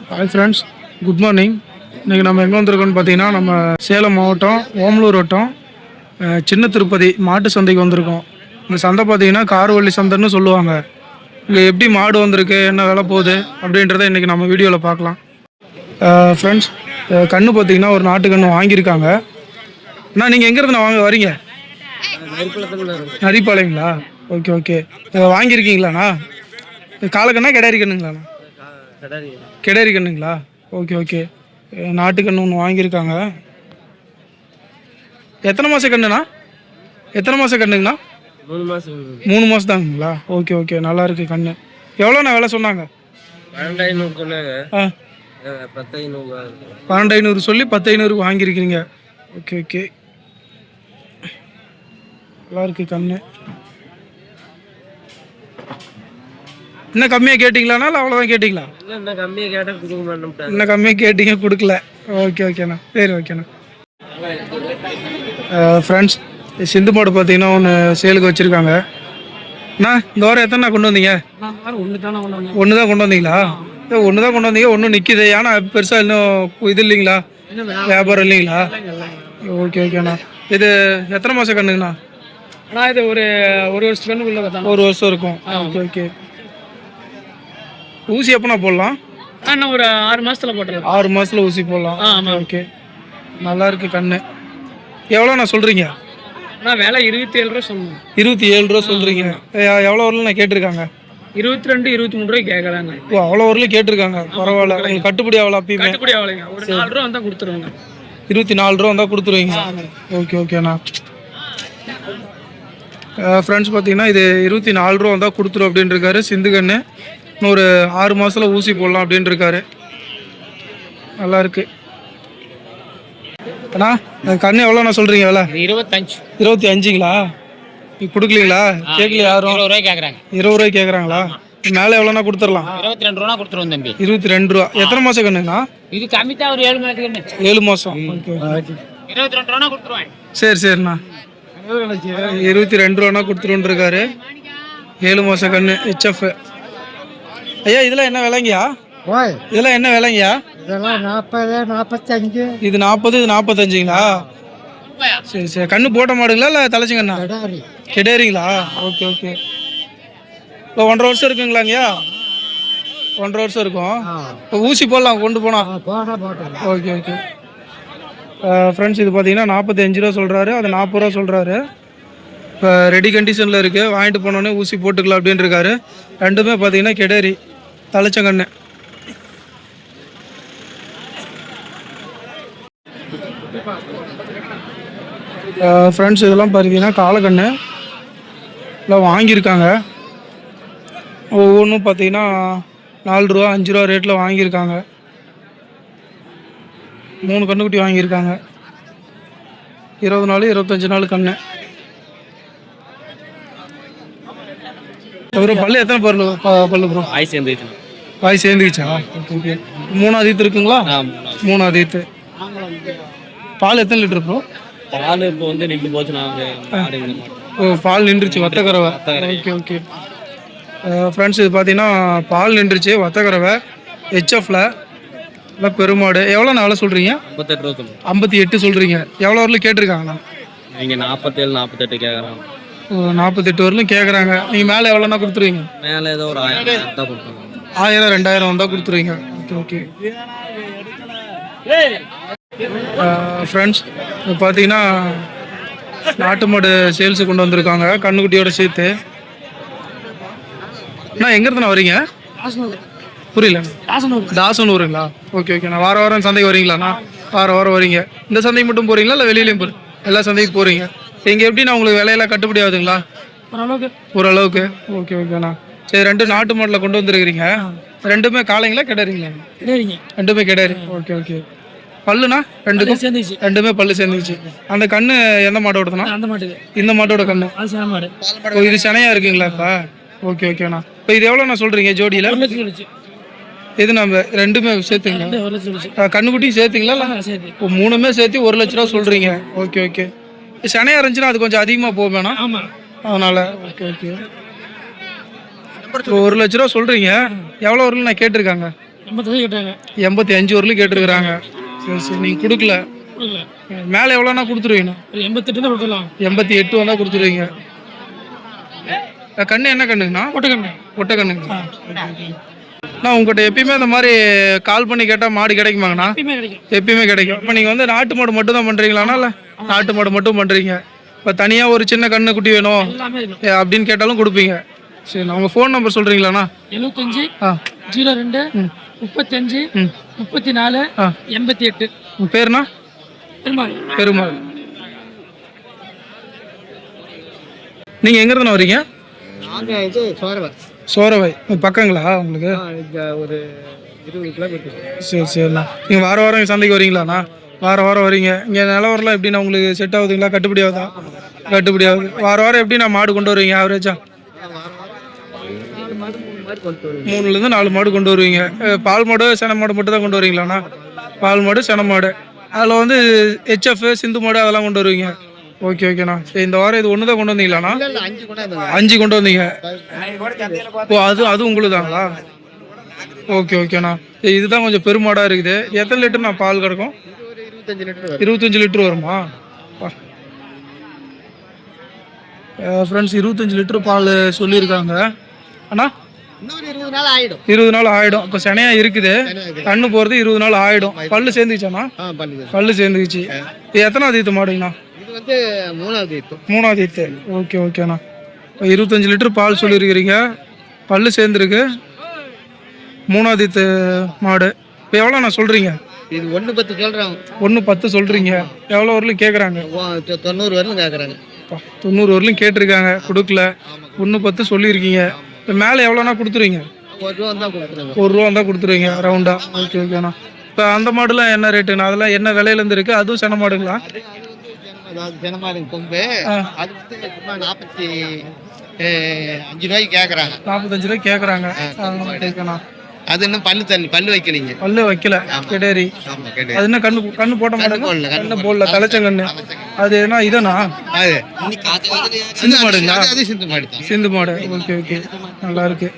Hi friends, good morning. இன்றைக்கி நம்ம எங்கே வந்திருக்கோம்னு பார்த்தீங்கன்னா, நம்ம சேலம் மாவட்டம் ஓமலூர் வட்டம் சின்ன திருப்பதி மாட்டு சந்தைக்கு வந்திருக்கோம். இந்த சந்தை பார்த்தீங்கன்னா கார்வள்ளி சந்தைன்னு சொல்லுவாங்க. இங்கே எப்படி மாடு வந்திருக்கு, என்ன விலை போகுது அப்படின்றத இன்றைக்கி நம்ம வீடியோவில் பார்க்கலாம். ஃப்ரெண்ட்ஸ், கன்று பார்த்தீங்கன்னா ஒரு நாட்டு கன்று வாங்கியிருக்காங்க. அண்ணா, நீங்கள் எங்கேருந்து வரீங்க? நரிப்பாளையங்களா? Okay okay. வாங்கியிருக்கீங்களாண்ணா? காலக்கண்ணா கிடாரி கண்ணுங்களாண்ணா? கிடாரி கண்ணுங்களா? Okay okay. நாட்டு கன்று ஒன்று வாங்கியிருக்காங்க. எத்தனை மாதம் கண்ணுண்ணா? எத்தனை மாதம் கண்ணுங்கண்ணா? 3 மாதம் தாங்கங்களா? ஓகே ஓகே, நல்லா இருக்குது கண்ணு. எவ்வளோண்ணா விலை சொன்னாங்க? 12,500 சொல்லி 10,500 வாங்கியிருக்கீங்க. ஓகே ஓகே, நல்லா இருக்குது கண்ணு. இன்னும் கம்மியாக கேட்டிங்களாண்ணா இல்லை அவ்வளோதான் கேட்டிங்களா? இன்னும் கம்மியாக கேட்டால் கொடுக்க மாட்டோம். இன்னும் கம்மியாக கேட்டிங்க, கொடுக்கல. ஓகே ஓகேண்ணா, சரி ஓகேண்ணா. ஃப்ரெண்ட்ஸ், சிந்து மாடு பார்த்தீங்கன்னா ஒன்று சேலுக்கு வச்சுருக்காங்க. அண்ணா, இந்த வாரம் எத்தனை கொண்டு வந்தீங்க? ஒன்று தான் கொண்டு வந்தீங்களா? ஒன்று தான் கொண்டு வந்தீங்க, ஒன்றும் நிற்கிது. ஏன்னா பெருசாக இன்னும் இது இல்லைங்களா, வியாபாரம் இல்லைங்களா? ஓகே ஓகேண்ணா. இது எத்தனை மாதம் கண்ணுங்கண்ணா? ஆனால் இது ஒரு வருஷம் கண்ணுக்குள்ள தான். 1 வருஷம் இருக்கும். Okay okay. ஊசி எப்போண்ணா போடலாம்? இன்னும் ஒரு 6 மாதத்தில் போட்டுடலாம். 6 மாதத்தில் ஊசி போடலாம். ஆமாம். ஓகே, நல்லா இருக்குது கண்ணு. எவ்வளோண்ணா சொல்கிறீங்க? நான் விலை 27 ரூபா சொல்லணும். 27 ரூபா சொல்கிறீங்க. எவ்வளோ வரலாம் நான் கேட்டிருக்காங்க? 22, 23 ரூபாய்க்கு கேட்கலாங்க. ஓ, அவ்வளோ வரலும் கேட்டிருக்காங்க. பரவாயில்ல. உங்களுக்கு கட்டுப்படி ஆகலாம்? அப்பயுமே கட்டுப்படி ஆகலைங்க. ஒரு 4 ரூபா வந்தால் கொடுத்துருவாங்க. 24 ரூபா வந்தால் கொடுத்துருவீங்க. ஓகே ஓகேண்ணா. ஃப்ரெண்ட்ஸ், பார்த்தீங்கன்னா இது 24 ரூபா வந்தால் கொடுத்துரும் அப்படின்னு இருக்காரு. சிந்து கண்ணு இன்னும் ஒரு 6 மாதத்தில் ஊசி போடலாம் அப்படின்னு இருக்காரு. நல்லா இருக்கு அண்ணா. கண்ணு எவ்வளோண்ணா சொல்கிறீங்க விலை? 25ங்களா? கொடுக்கலீங்களா? கேட்கல யாரும்? 20 ரூபாய் கேட்குறாங்க. 20 ரூபாய் கேட்குறாங்களா? மேலே எவ்வளோண்ணா கொடுத்துடலாம்? 22 ரூபா கொடுத்துருவோம் தம்பி. 22 ரூபா. எத்தனை மாதம் கண்ணுங்கண்ணா? இது கம்மி தான், ஒரு 7 மாதத்துக்கு. 7 மாதம். ஓகே ஓகே, 22 ரூபா கொடுத்துருவேன். சரி சரிண்ணா. 22 ரூபானா கொடுத்துருன்ருக்காரு. 7 மாதம் கண்ணு ஹெச்எஃப். ஐயா, இதெல்லாம் என்ன விலைங்கயா? இதெல்லாம் என்ன விலைங்கயா? இதெல்லாம் 40, 45. இது 40, இது 45ங்களா? சரி சரி. கண்ணு போட்ட மாடுங்களா இல்லை தலைச்சிங்கண்ணா? கிடேரிங்களா? Okay okay. இப்போ 1.5 வருஷம் இருக்குங்களாங்கய்யா? 1.5 வருஷம் இருக்கும். இப்போ ஊசி போடலாம் கொண்டு போனால்? Okay okay. ஃப்ரெண்ட்ஸ், இது பார்த்தீங்கன்னா 45 ரூபா சொல்கிறாரு, அது 40 ரூபா சொல்கிறாரு. இப்போ ரெடி கண்டிஷனில் இருக்குது. வாங்கிட்டு போனோடனே ஊசி போட்டுக்கலாம் அப்படின்னு இருக்காரு. ரெண்டுமே பார்த்தீங்கன்னா கிடேரி தலைச்சங்கண்ணு. ஃப்ரெண்ட்ஸ், இதெல்லாம் பார்த்தீங்கன்னா காலக்கண்ணு எல்லாம் வாங்கியிருக்காங்க. ஒவ்வொன்றும் பார்த்தீங்கன்னா 4 ரூபா 5 ரூபா ரேட்டில் வாங்கியிருக்காங்க. 3 கண்ணுக்குட்டி வாங்கியிருக்காங்க. 20 நாள் 25 நாள் கண்ணு. அப்புறம் பல்லு எத்தனை பல்லு ப்ரோ? வாய் சேர்ந்துக்கிச்சா? Okay okay. 3ஆவது ஈத்து இருக்குங்களா? 3ஆவது ஈத்து. பால் எத்தனை லிட்டர் ப்ரோ? பால் இப்போ வந்து நின்று போச்சு. ஓ, பால் நின்றுச்சு. வத்தக்கறவை. Okay okay. ஃப்ரெண்ட்ஸ், இது பார்த்தீங்கன்னா பால் நின்றுச்சு, வத்தக்கறவை, ஹெச்எஃப்ல, இல்லை பெருமாடு. எவ்வளோ நாள் சொல்கிறீங்க? 58 ரூபா. 58 சொல்கிறீங்க. எவ்வளோ வரலும் கேட்டிருக்காங்களா? நீங்கள் 47, 48 கேட்குறாங்க. ஓ, 48 வரலும் கேட்குறாங்க. நீங்கள் மேலே எவ்வளோனா கொடுத்துருவீங்க? மேலே ஏதோ ஒரு 1000 தான் கொடுப்பாங்க. 1000, 2000 வந்தால் கொடுத்துருவீங்க. Okay okay. ஃப்ரெண்ட்ஸ், இப்போ பார்த்தீங்கன்னா நாட்டு மாடு சேல்ஸு கொண்டு வந்திருக்காங்க கண்ணுக்குட்டியோட சேர்த்து. அண்ணா, எங்கேருந்துண்ணா வரீங்க? புரியல. தாசனூருங்களா? Okay okay. நான் வாரம் சந்தைக்கு வரீங்களாண்ணா? வாரம் வரீங்க. இந்த சந்தைக்கு மட்டும் போகிறீங்களா இல்லை வெளியிலையும் எல்லா சந்தைக்கு போகிறீங்க? இங்கே எப்படிண்ணா உங்களுக்கு விலையெல்லாம் கட்டுப்படி ஆகுதுங்களா? ஓரளவுக்கு. ஓகே ஓகேண்ணா. சரி, 2 நாட்டு மாட்டில் கொண்டு வந்துருக்கிறீங்க. ரெண்டுமே காலைங்களா கிடறீங்களா? ரெண்டுமே கிடறி. Okay okay. பல்லுண்ணா? ரெண்டுமே பல்லு சேர்ந்துச்சு. அந்த கண்ணு எந்த மாட்டோட தானே? இந்த மாட்டோட கண்ணு. இது சனையாக இருக்குங்களா இப்போ? ஓகே ஓகேண்ணா. இப்போ இது எவ்வளோண்ணா சொல்கிறீங்க ஜோடியில்? இது நம்ம ரெண்டுமே சேர்த்துங்களா? கண்ணுக்குட்டியும் சேர்த்துங்களா? இல்லை இப்போ 3மே சேர்த்து 1 லட்ச ரூபா சொல்கிறீங்க. Okay okay. சனையாக இருந்துச்சுன்னா அது கொஞ்சம் அதிகமாக போவேண்ணா, அதனால். Okay okay. இப்போ 1 லட்ச ரூபா சொல்கிறீங்க. எவ்வளோ வரலும் நான் கேட்டிருக்காங்க? 85 கேட்டாங்க. 85 வரலும் கேட்டிருக்கிறாங்க. சரி சரி, நீங்கள் கொடுக்கல. கொடுக்கல. மேலே எவ்வளோனா கொடுத்துருவீங்கண்ணா? ஒரு 88 தான் கொடுத்துடலாம். 88 வந்தால் கொடுத்துருவீங்க. கண்ணு என்ன கண்ணுங்கண்ணா? ஒட்டக்கண்ணு. ஒட்டக்கண்ணுங்க. நான் உங்கள்கிட்ட எப்பயுமே அந்த மாதிரி கால் பண்ணி கேட்டால் மாடு கிடைக்குமாங்கண்ணா? எப்பயுமே கிடைக்கும். எப்பயுமே கிடைக்கும். இப்போ நீங்கள் வந்து நாட்டு மாடு மட்டும் தான் பண்ணுறீங்களாண்ணா, இல்லை நாட்டு மாடு மட்டும் பண்ணுறீங்க? இப்போ தனியாக ஒரு சின்ன கண்ணு குட்டி வேணும் எல்லாமே இருக்கும். அப்படின்னு கேட்டாலும் கொடுப்பீங்க. சரி, நான் உங்கள் ஃபோன் நம்பர் சொல்கிறீங்களாண்ணா? 75 ஆ 02 35 34 88. உங்கள் பேருண்ணா? பெருமாள். பெருமாள். நீங்கள் எங்கேருந்துண்ணா வரீங்க? நாங்கள் இது சோரவை பக்கங்களா உங்களுக்கு? இங்கே ஒரு 20 கிலோமீட்டர். சரி சரிண்ணா. நீங்கள் வாரம் வாரம் சந்தைக்கு வரீங்களாண்ணா? வாரம் வாரம் வரீங்க. இங்கே நிலவரம்லாம் எப்படிண்ணா உங்களுக்கு செட் ஆகுதுங்களா? கட்டுப்படி ஆகுதா? கட்டுப்படி ஆகுது. வாரம் வாரம் எப்படிண்ணா மாடு கொண்டு வருவீங்க ஆவரேஜா? 3லேருந்து 4 மாடு கொண்டு வருவீங்க. பால் மாடு சென மாடு மட்டும் தான் கொண்டு வருவீங்களாண்ணா? பால் மாடு சென மாடு, அதில் வந்து ஹெச்எஃப் சிந்து மாடு அதெல்லாம் கொண்டு வருவீங்க. ஓகே ஓகேண்ணா. சரி, இந்த வாரம் இது ஒன்று தான் கொண்டு வந்தீங்களாண்ணா? 5 கொண்டு வந்தீங்க. ஓ, அது உங்களுதாங்களா? ஓகே ஓகேண்ணா. இதுதான் கொஞ்சம் பெருமாடாக இருக்குது. எத்தனை லிட்டர்ண்ணா பால் கிடக்கும்? 25 லிட்டர் வருமா? ஃப்ரெண்ட்ஸ், 25 லிட்டர் பால் சொல்லியிருக்காங்க. அண்ணா இன்னொரு 20 நாள் ஆயிடும். 20 நாள் ஆகிடும். இப்போ செனையா இருக்குது, கண்ணு போகிறது 20 நாள் ஆகிடும். பல்லு சேர்ந்துக்கிச்சாண்ணா? பல்லு சேர்ந்துக்கிச்சு. இது எத்தனாவது ஈத்து மாடுங்கண்ணா? இது வந்து 3வது ஈத்து. 3வது ஈத்து. ஓகே ஓகேண்ணா. இப்போ 25 லிட்டர் பால் சொல்லியிருக்கிறீங்க, பல்லு சேர்ந்துருக்கு, 3வது ஈத்து மாடு. இப்போ எவ்வளோண்ணா சொல்கிறீங்க? இது 1.10 சொல்கிறாங்க. 1.10 சொல்கிறீங்க. எவ்வளோ வரலும் கேட்குறாங்க? 90 வரலும் கேட்குறாங்க. 90 வரலும் கேட்டிருக்காங்க, கொடுக்கல. 1.10 சொல்லியிருக்கீங்க. இப்போ மேலே எவ்வளோண்ணா கொடுத்துருவீங்க? 1 ரூபா தான் கொடுக்குறாங்க. 1 ரூபா தான் கொடுத்துருவீங்க ரவுண்டா? ஓகே ஓகேண்ணா. இப்போ அந்த மாடுலாம் என்ன ரேட்டுண்ணா? அதெல்லாம் என்ன விலையிலேருந்து இருக்குது? அதுவும் சென மாடுங்களா? அதாவது தினமாடு கொம்பு அது வந்து 45 ரூபாய்க்கு கேட்குறாங்க. 45 ரூபாய் கேட்குறாங்க. ஓகேண்ணா. அது இன்னும் பல்லு வைக்கலைங்க. பல்லு வைக்கல, கிடேரி. ஆமாம், கேட்டு அது என்ன கண்ணு போட்ட மாடுங்க? கண்ணு போடல, தலைச்சங்கண்ணு. அது என்ன இதண்ணா? அது சிந்து மாடுங்களா? அது சிந்து மாடு தான். சிந்து மாடு. ஓகே ஓகே, நல்லா இருக்கு.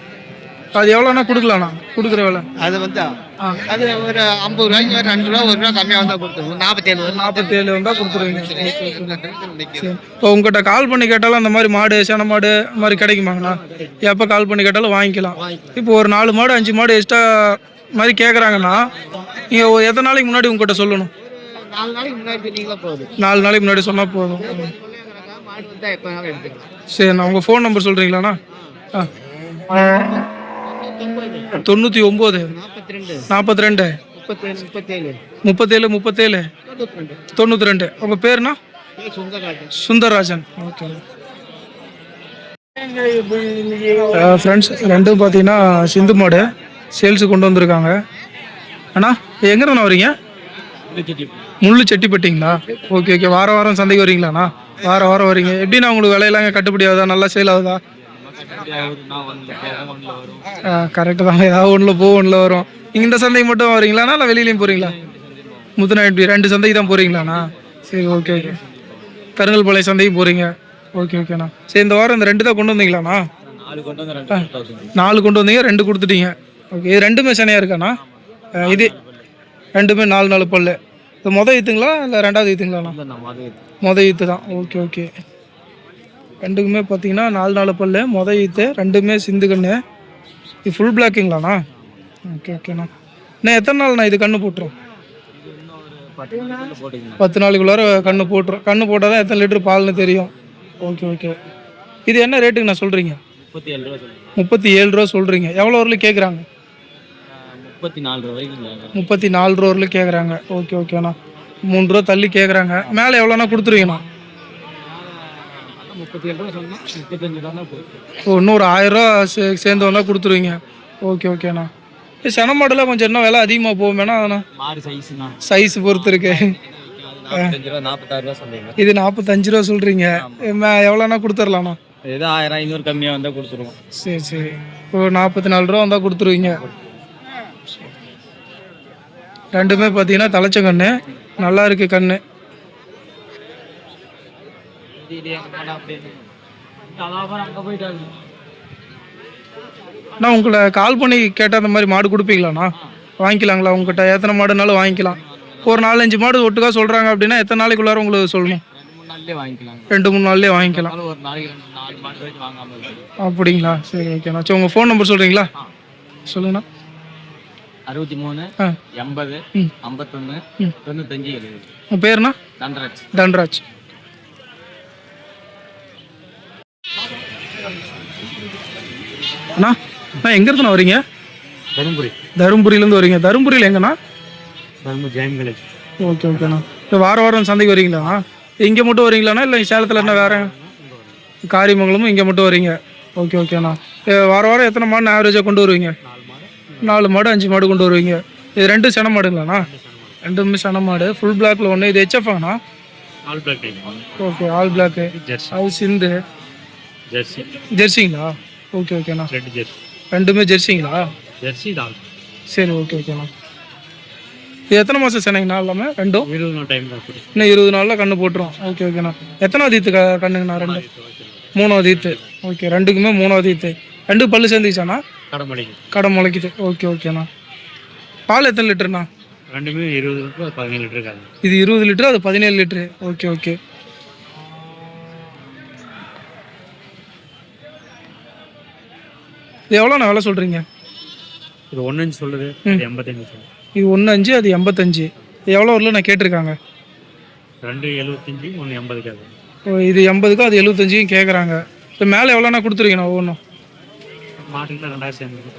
அது எவ்வளோண்ணா கொடுக்கலாண்ணா? கொடுக்குற வேலை அது வந்து அது ஒரு 50 ரூபாய்க்கு ஒரு 2 ரூபா 1 ரூபா கம்மியாக வந்தால் கொடுத்துருவோம். 47 வரும். 47 வந்தால் கொடுத்துருவீங்க. சரி, இப்போ உங்கள்கிட்ட கால் பண்ணி கேட்டாலும் அந்த மாதிரி மாடு சென மாடு அந்த மாதிரி கிடைக்குமாங்கண்ணா? எப்போ கால் பண்ணி கேட்டாலும் வாங்கிக்கலாம். இப்போ ஒரு 4 மாடு 5 மாடு எக்ஸ்ட்ரா மாதிரி கேட்குறாங்கண்ணா, நீங்கள் எத்தனை நாளைக்கு முன்னாடி உங்கள்கிட்ட சொல்லணும்? 4 நாளைக்கு முன்னாடி சொன்னீங்களா போதும். 4 நாளைக்கு முன்னாடி சொன்னால் போதும். மாடு வந்தால் எப்போ வேணாலும் எடுத்துக்கலாம். சரிண்ணா. உங்கள் ஃபோன் நம்பர் சொல்கிறீங்களாண்ணா? 99 42 37 92. உங்கள் பேருண்ணா? சுந்தரராஜன். ஓகே ஃப்ரெண்ட்ஸ், ரெண்டும் பார்த்தீங்கன்னா சிந்து மாடு சேல்ஸு கொண்டு வந்திருக்காங்க. அண்ணா எங்கேண்ணா வரீங்க? முள்ளு செட்டிப்பட்டிங்களா? Okay okay. வாரம் வாரம் சந்தைக்கு வரீங்களாண்ணா? வாரம் வாரம் வரீங்க. எப்படிண்ணா உங்களுக்கு விலையெல்லாம் கட்டுப்படி ஆகுதா? நல்லா சேல் ஆகுதா? கரெக்டு தான். ஏதாவது ஒன்றில் ஒன்றில் வரும். நீங்கள் இந்த சந்தைக்கு மட்டும் வரீங்களாண்ணா, இல்லை வெளியிலையும் போகிறீங்களா? முத்துநாயப்பட்டி 2 சந்தைக்கு தான் போகிறீங்களாண்ணா? சரி, ஓகே ஓகே. கருங்கல்பாளையம் சந்தைக்கு போகிறீங்க. ஓகே ஓகேண்ணா. சரி, இந்த வாரம் இந்த 2 தான் கொண்டு வந்தீங்களாண்ணா? 4 கொண்டு வந்தீங்க, 2 கொடுத்துட்டீங்க. ஓகே. இது 2மே சனையாக இருக்காண்ணா? இது 2மே 4 பல்லு. இது மொதல் ஈத்துங்களா இல்லை 2வது ஈத்துங்களாண்ணா? மொதல் ஈத்து தான். Okay okay. 2க்குமே பார்த்தீங்கன்னா 4 பல்லு, மொதல் ஈத்து, 2மே சிந்து கண்ணு. இது ஃபுல் பிளாக்குங்களாண்ணா? ஓகே ஓகேண்ணா. இன்னும் எத்தனை நாள்ண்ணா இது கண்ணு போட்டுரும்? 10 நாளைக்குள்ளார கண்ணு போட்டுரும். கண்ணு போட்டால் தான் எத்தனை லிட்டர் பால்னு தெரியும். Okay okay. இது என்ன ரேட்டுங்கண்ணா சொல்கிறீங்க? 37 ரூபா சொல்கிறீங்க. எவ்வளோ வரலும் கேட்குறாங்க? 34 ரூபா வரலும் கேட்குறாங்க. ஓகே ஓகேண்ணா. 3 ரூபா தள்ளி கேட்குறாங்க. மேலே எவ்வளோண்ணா கொடுத்துருவீங்கண்ணா? ஓ, இன்னொரு 1000 ரூபா சேர்ந்து வந்தால் கொடுத்துருவீங்க. ஓகே ஓகேண்ணா. சென மாடெல்லாம் கொஞ்சம் இன்னும் விலை அதிகமாக போகும் வேணா? அதண்ணா சைஸ் பொறுத்து இருக்கு. இது 45 ரூபா சொல்கிறீங்க. எவ்வளோண்ணா கொடுத்துர்லாண்ணா? ஏதோ 1000 500 கம்மியாக வந்தால் கொடுத்துருவோம். சரி சரி. இப்போ 44 ரூபா வந்தால் கொடுத்துருவீங்க. 2மே பார்த்தீங்கன்னா தலைச்ச கண்ணு, நல்லா இருக்கு கண்ணு. நான் உங்களை கால் பண்ணி கேட்டால் அந்த மாதிரி மாடு கொடுப்பீங்களாண்ணா? வாங்கிக்கலாங்களா உங்ககிட்ட? எத்தனை மாடுனாலும் வாங்கிக்கலாம். ஒரு 4-5 மாடு ஒட்டுக்கா சொல்கிறாங்க அப்படின்னா எத்தனை நாளைக்குள்ளார உங்களுக்கு சொல்லணும்? 2-3 நாள்லேயே வாங்கிக்கலாம். 2-3 நாள்லேயே வாங்கிக்கலாம். அதனால ஒரு நாளைக்கு 4 மாடு வரைக்கும் வாங்காமல் இருக்கு. அப்படிங்களா? சரி ஓகேண்ணா. சரி உங்கள் ஃபோன் நம்பர் சொல்கிறீங்களா? சொல்லுங்கண்ணா. 63 ஆ 80 ம் 51 ம் 95 70. உங்கள் பேருண்ணா? தண்டராஜ். தன்ராஜ். அண்ணா அண்ணா எங்கேருந்துண்ணா வரீங்க? தருமபுரி. தருமபுரியிலேருந்து வரீங்க. தருமபுரியில் எங்கண்ணா? தருமபுரி ஜெயம் வில்லேஜ். ஓகே ஓகேண்ணா. இப்போ வாரம் சந்தைக்கு வரீங்களாண்ணா? இங்கே மட்டும் வரீங்களாண்ணா இல்லை சேலத்தில் என்ன வேறு காரியமங்கலமும் இங்கே மட்டும் வரீங்க? ஓகே ஓகேண்ணா. வாரம் எத்தனை மாடு ஆவரேஜாக கொண்டு வருவீங்க? 4 மாடு 5 மாடு கொண்டு வருவீங்க. இது 2 சென மாடுங்களாண்ணா? 2மே சென மாடு. ஃபுல் பிளாக்ல ஒன்று. இது ஹெச்எஃப்ண்ணா? All black. Okay all black. Jersey. அது சிந்து ஜெர்சி. ஜெர்சிங்களா? ஓகே ஓகேண்ணா. Red jersey. 2மே ஜெர்சிங்களா? ஜெர்சி தான். சரி ஓகே ஓகேண்ணா. இது எத்தனை மாதம் சென்னைங்கண்ணா எல்லாமே? 2 20 நாள் டைம் தான். இன்னும் 20 நாளில் கண்ணு போட்டுரும். ஓகே ஓகேண்ணா. எத்தனாவது ஈத்து கண்ணுங்கண்ணா? 2 3வது ஈத்து. ஓகே 2க்குமே 3வது ஈத்து. 2 பல்லு சேர்ந்துச்சாண்ணா? கடமடைக்கு. கடை முளைக்குது. ஓகே ஓகேண்ணா. பால் எத்தனை லிட்டருண்ணா? ரெண்டுமே 20 லிட்டர் 17 லிட்டர் இருக்காது. இது 20 லிட்டரு, அது 17 லிட்டரு. Okay okay. இது எவ்வளோண்ணா விலை சொல்கிறீங்க? இது 1.5 சொல்லுது. இது 85 சொல்லுது. இது 1.5, அது 85. இது எவ்வளோ வரல நான் கேட்டிருக்காங்க? 2.75 1 80 கேட்குது. இது 80க்கும் அது 75க்கும் கேட்குறாங்க. இப்போ மேலே எவ்வளோண்ணா கொடுத்துருவீங்கண்ணா ஒவ்வொன்றும்? மாட்டுக்கு 2000 சேர்ந்து.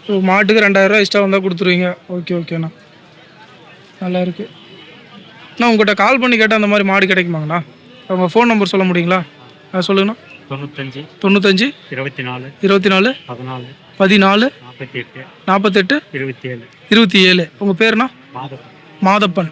ஸோ மாட்டுக்கு 2000 எக்ஸ்ட்ரா வந்தால் கொடுத்துருவீங்க. ஓகே ஓகேண்ணா. நல்லா இருக்கு. அண்ணா உங்கள்கிட்ட கால் பண்ணி கேட்டால் அந்த மாதிரி மாடு கிடைக்குமாங்கண்ணா? உங்கள் ஃபோன் நம்பர் சொல்ல முடியுங்களா? சொல்லுங்கண்ணா. 95 95 24 24 14 14 48 48 27. 27. உங்கள் பேருண்ணா? மாதம். மாதப்பன்.